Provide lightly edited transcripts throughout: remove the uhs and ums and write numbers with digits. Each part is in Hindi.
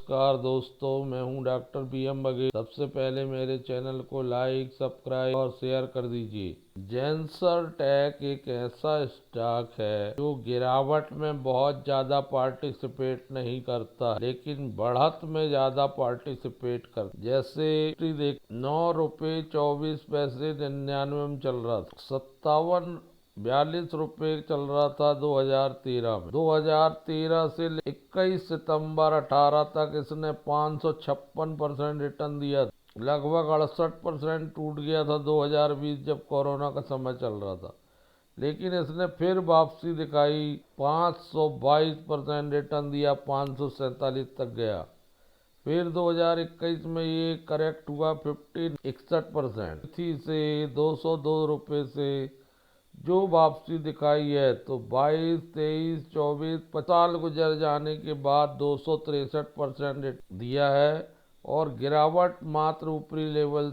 नमस्कार दोस्तों, मैं हूं डॉक्टर BM बघेल। सबसे पहले मेरे चैनल को लाइक, सब्सक्राइब और शेयर कर दीजिए। जेंसर टेक एक ऐसा स्टॉक है जो गिरावट में बहुत ज्यादा पार्टिसिपेट नहीं करता, लेकिन बढ़त में ज्यादा पार्टिसिपेट करता। जैसे देख 9 रुपये 24 पैसे 99 में चल रहा था, 42 रुपये चल रहा था 2013 में। 2013 से 21 सितंबर 18 तक इसने 556% रिटर्न दिया। लगभग 68% टूट गया था 2020 जब कोरोना का समय चल रहा था, लेकिन इसने फिर वापसी दिखाई, 522% रिटर्न दिया, 547 तक गया। फिर 2021 में ये करेक्ट हुआ 61% थी से 202 रुपये से जो वापसी दिखाई है, तो 22, 23, 24, 50 साल गुजर जाने के बाद 263% दिया है और गिरावट मात्र ऊपरी लेवल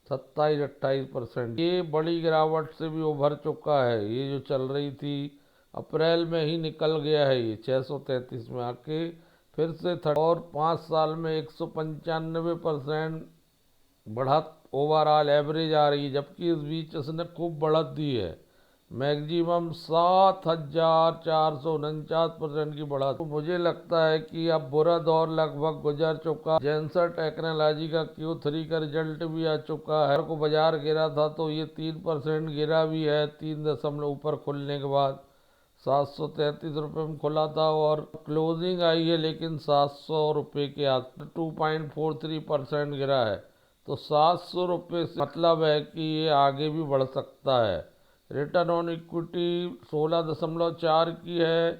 27-28%। ये बड़ी गिरावट से भी उभर चुका है। ये जो चल रही थी अप्रैल में ही निकल गया है, ये 633 में आके फिर से और 5 साल में 195% बढ़त ओवरऑल एवरेज आ रही है, जबकि इस बीच इसने खूब बढ़त दी है। मैक्सिमम 7,449% की बढ़त। तो मुझे लगता है कि अब बुरा दौर लगभग गुजर चुका। जेंसर टेक्नोलॉजी का Q3 का रिजल्ट भी आ चुका है। को बाजार गिरा था तो ये 3% गिरा भी है। 3 ऊपर खुलने के बाद 733 रुपये में खुला था और क्लोजिंग आई है, लेकिन 700 रुपये के आस 2.43% गिरा है। तो 700 रुपये से मतलब है कि ये आगे भी बढ़ सकता है। रिटर्न ऑन इक्विटी 16.4 की है।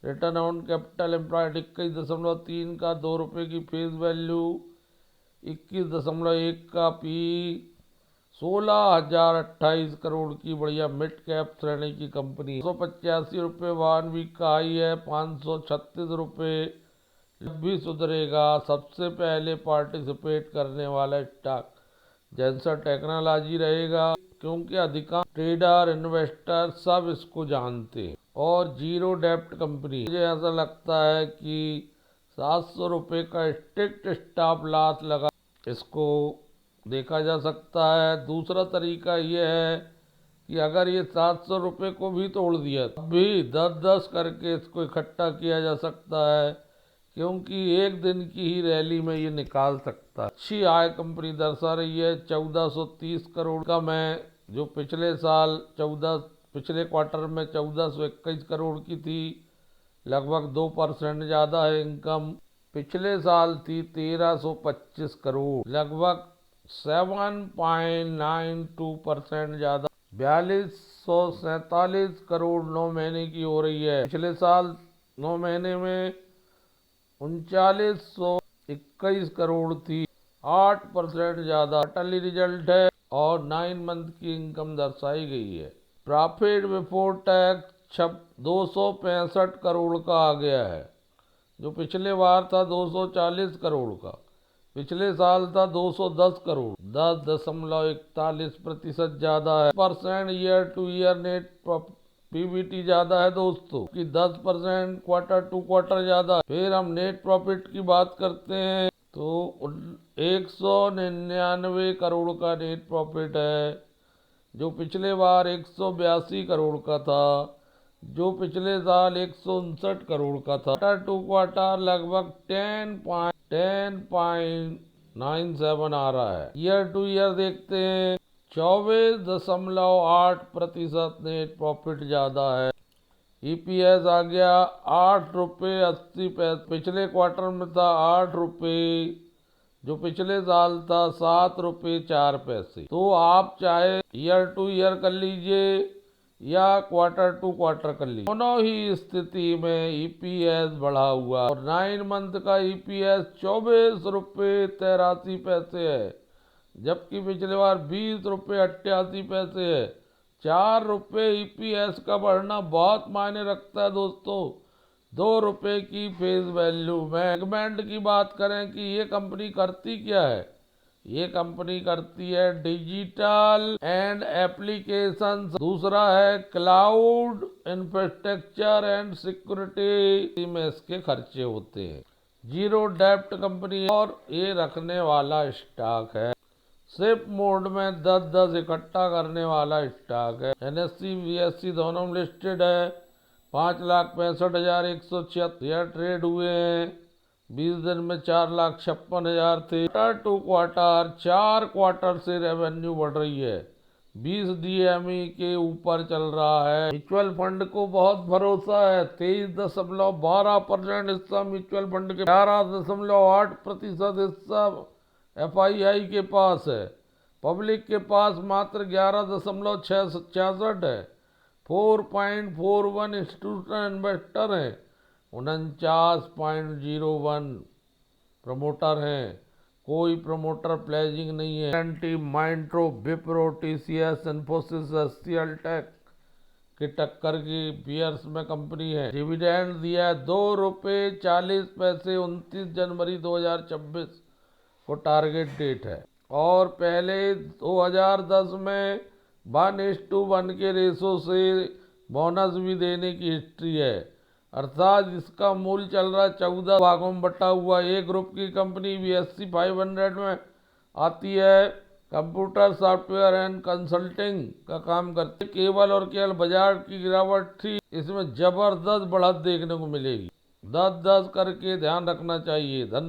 रिटर्न ऑन कैपिटल एम्प्लॉयड 21.3 का, 2 रुपये की फेस वैल्यू, 21.1 का पी, 16,028 करोड़ की बढ़िया मिड कैप श्रेणी की कंपनी। 185 रुपये 1 वीक का हाई है, 536 रुपये भी सुधरेगा। सबसे पहले पार्टिसिपेट करने वाला स्टॉक जेंसर टेक्नोलॉजी रहेगा, क्योंकि अधिकांश ट्रेडर इन्वेस्टर सब इसको जानते हैं और जीरो डेप्ट कंपनी। मुझे ऐसा लगता है कि 700 रुपये का स्ट्रिक्ट स्टॉप लॉस लगा इसको देखा जा सकता है। दूसरा तरीका यह है कि अगर ये 700 रुपये को भी तोड़ दिया तब भी 10-10 करके इसको इकट्ठा किया जा सकता है, क्योंकि एक दिन की ही रैली में ये निकाल सकता है। अच्छी आय कंपनी दर्शा रही है। 1430 करोड़ का मैं जो पिछले क्वार्टर में 1421 करोड़ की थी, लगभग 2% ज़्यादा है इनकम। पिछले साल थी 1325 करोड़, लगभग 7.92% ज़्यादा। 4247 करोड़ 9 महीने की हो रही है। पिछले साल 9 महीने में 3921 करोड़ थी, 8% ज़्यादा। क्वार्टरली रिजल्ट है और 9 मंथ की इनकम दर्शाई गई है। प्रॉफिट बिफोर टैक्स 265 करोड़ का आ गया है, जो पिछले बार था 240 करोड़ का। पिछले साल था 210 करोड़, 10.41% ज़्यादा है। % Year two year net PBT ज़्यादा है दोस्तों कि 10% क्वार्टर टू क्वार्टर ज़्यादा है। फिर हम नेट प्रॉफिट की बात करते हैं तो 199 करोड़ का नेट प्रॉफिट है, जो पिछले बार 182 करोड़ का था, जो पिछले साल 159 करोड़ का था। क्वार्टर टू क्वार्टर लगभग 10.97 आ रहा है। ईयर टू ईयर देखते हैं 24.8% नेट प्रॉफिट ज़्यादा है। EPS आ गया 8.80 रुपये, पिछले क्वार्टर में था 8 रुपये, जो पिछले साल था 7.04 रुपये। तो आप चाहे ईयर टू ईयर कर लीजिए या क्वार्टर टू क्वार्टर कर लीजिए, दोनों ही स्थिति में EPS बढ़ा हुआ और 9 मंथ का EPS 24.83 है, जबकि पिछले बार 20.88 है। 4 रुपये EPS का बढ़ना बहुत मायने रखता है दोस्तों। 2 रुपये की फेस वैल्यू में। सेगमेंट की बात करें कि ये कंपनी करती क्या है, ये कंपनी करती है डिजिटल एंड एप्लीकेशन। दूसरा है क्लाउड इंफ्रास्ट्रक्चर एंड सिक्योरिटी में इसके खर्चे होते हैं। जीरो डेप्ट कंपनी और ये रखने वाला स्टॉक है। सिप मोड में 10-10 इकट्ठा करने वाला स्टॉक है। NSE BSE दोनों में लिस्टेड है। 5,65,176 ट्रेड हुए हैं। 20 दिन में 4,56,000 थे। क्वार्टर टू क्वार्टर 4 क्वार्टर से रेवेन्यू बढ़ रही है। 20 DME के ऊपर चल रहा है। म्यूचुअल फंड को बहुत भरोसा है। 23.12% हिस्सा म्यूचुअल फंड के, 11.8% हिस्सा FII के पास है। पब्लिक के पास मात्र 11.66 है। 4.41 इंस्टीट्यूशनल इन्वेस्टर हैं। 49.01 प्रमोटर हैं। कोई प्रमोटर प्लेजिंग नहीं है। एंटी Mindtree, Wipro, TCS, Infosys, HCL tech के टक्कर की बियर्स में कंपनी है। डिविडेंड दिया है ₹2.40। 29 जनवरी 2026 को टारगेट डेट है। और पहले 2010 में 1:1 के रेशो से बोनस भी देने की हिस्ट्री है। अर्थात इसका मूल्य चल रहा है 14 भागों में बटा हुआ। एक ग्रुप की कंपनी BSE 500 में आती है। कंप्यूटर सॉफ्टवेयर एंड कंसल्टिंग का काम करती है। केवल और केवल बाजार की गिरावट थी, इसमें जबरदस्त बढ़त देखने को मिलेगी। 10-10 करके ध्यान रखना चाहिए। धन्यवाद।